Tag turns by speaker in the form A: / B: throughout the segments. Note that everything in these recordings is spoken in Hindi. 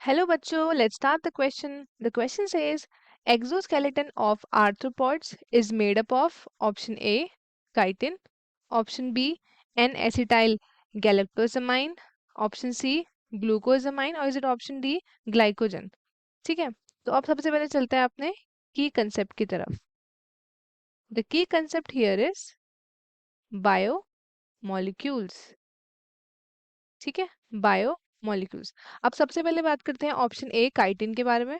A: Hello बच्चों, let's start the question. The question says exoskeleton of arthropods is made up of option A chitin, option B N-acetyl galactosamine, option C glucosamine और is it option D glycogen. ठीक है, तो अब सबसे पहले चलते हैं अपने की कंसेप्ट की तरफ. The key concept here is biomolecules. ठीक है, बायोमोलिक्यूल्स. अब सबसे पहले बात करते हैं ऑप्शन ए काइटिन के बारे में.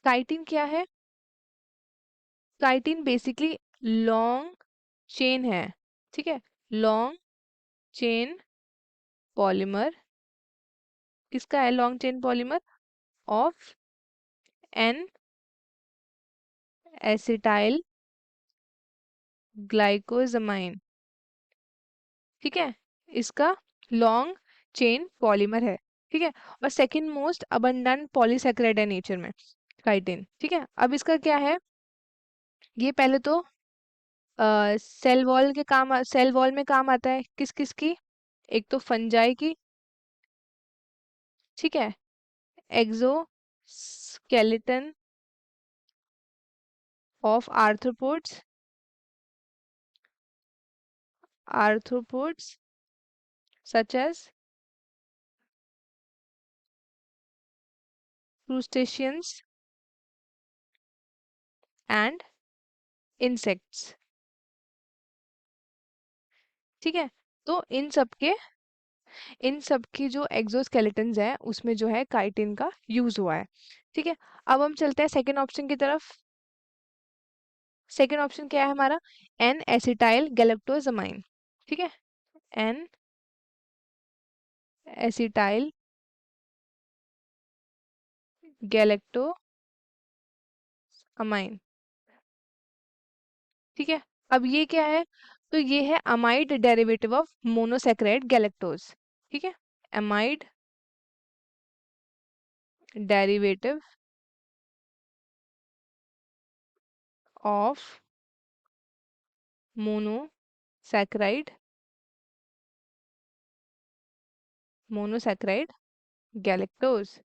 A: काइटिन क्या है? काइटिन बेसिकली लॉन्ग चेन है. ठीक है, लॉन्ग चेन पॉलीमर. किसका है long chain polymer? Of N acetyl glucosamine. ठीक है, इसका लॉन्ग चेन पॉलीमर है. ठीक है, और सेकंड मोस्ट अबंडेंट पॉलीसैकेराइड है नेचर में काइटिन. ठीक है, अब इसका क्या है, ये पहले तो सेल वॉल में काम आता है. किस किस की? एक तो फंजाई की. ठीक है, exoskeleton of arthropods such as crustaceans and insects. ठीक है, तो इन सब की जो एक्सोस्केलेटन्स है उसमें जो है काइटिन का यूज हुआ है. ठीक है, अब हम चलते हैं सेकंड ऑप्शन की तरफ. सेकंड ऑप्शन क्या है हमारा? N acetyl galactosamine. ठीक है, एन एसिटाइल गैलेक्टोअमाइन. ठीक है, अब ये क्या है? तो ये है amide derivative of monosaccharide galactose. ठीक है, amide derivative of monosaccharide galactose.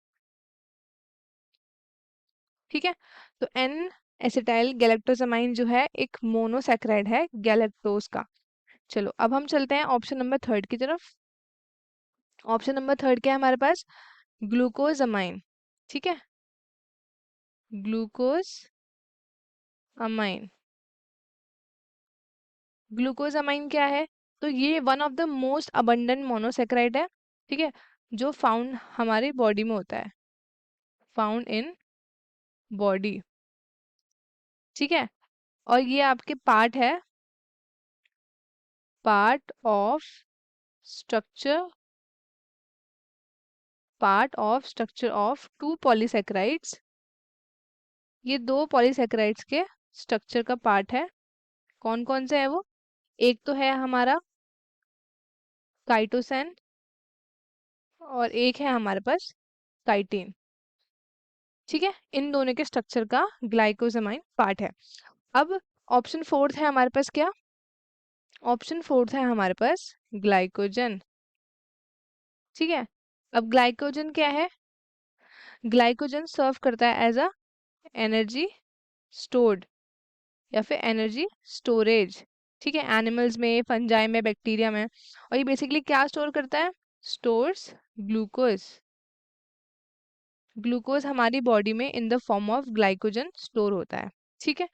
A: ठीक है, तो एन एसिटाइल गैलेक्टोजामाइन जो है एक मोनोसैकेराइड है गैलेक्टोज का. चलो अब हम चलते हैं ऑप्शन नंबर थर्ड की तरफ. ऑप्शन नंबर थर्ड क्या है हमारे पास? ग्लूकोजामाइन. ठीक है, ग्लूकोज अमाइन. ग्लूकोजामाइन क्या है? तो ये one of the most abundant monosaccharide है. ठीक है, जो फाउंड हमारी बॉडी में होता है, फाउंड इन बॉडी. ठीक है, और ये आपके part of structure of two polysaccharides. ये दो पॉलीसैकेराइड्स के स्ट्रक्चर का पार्ट है. कौन कौन से है वो? एक तो है हमारा काइटोसैन और एक है हमारे पास काइटिन. ठीक है, इन दोनों के स्ट्रक्चर का ग्लाइकोजामाइन पार्ट है. अब ऑप्शन फोर्थ है हमारे पास क्या? ऑप्शन फोर्थ है हमारे पास ग्लाइकोजन. ठीक है, अब ग्लाइकोजन क्या है? ग्लाइकोजन सर्व करता है एज अ एनर्जी स्टोर्ड या फिर एनर्जी स्टोरेज. ठीक है, एनिमल्स में, फंजाई में, बैक्टीरिया में. और ये बेसिकली क्या स्टोर करता है? Stores glucose. ग्लूकोज हमारी बॉडी में in the form of glycogen store होता है. ठीक है,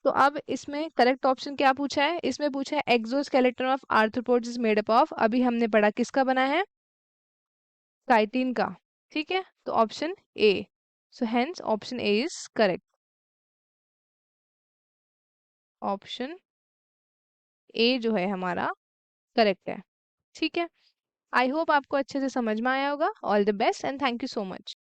A: तो अब इसमें करेक्ट ऑप्शन क्या पूछा है? इसमें पूछा है exoskeleton of arthropods is made up of. अभी हमने पढ़ा किसका बना है? काइटिन का. ठीक है, तो option A. So hence option A is correct. Option A जो है हमारा करेक्ट है. ठीक है, आई होप आपको अच्छे से समझ में आया होगा. All the best and thank you so much.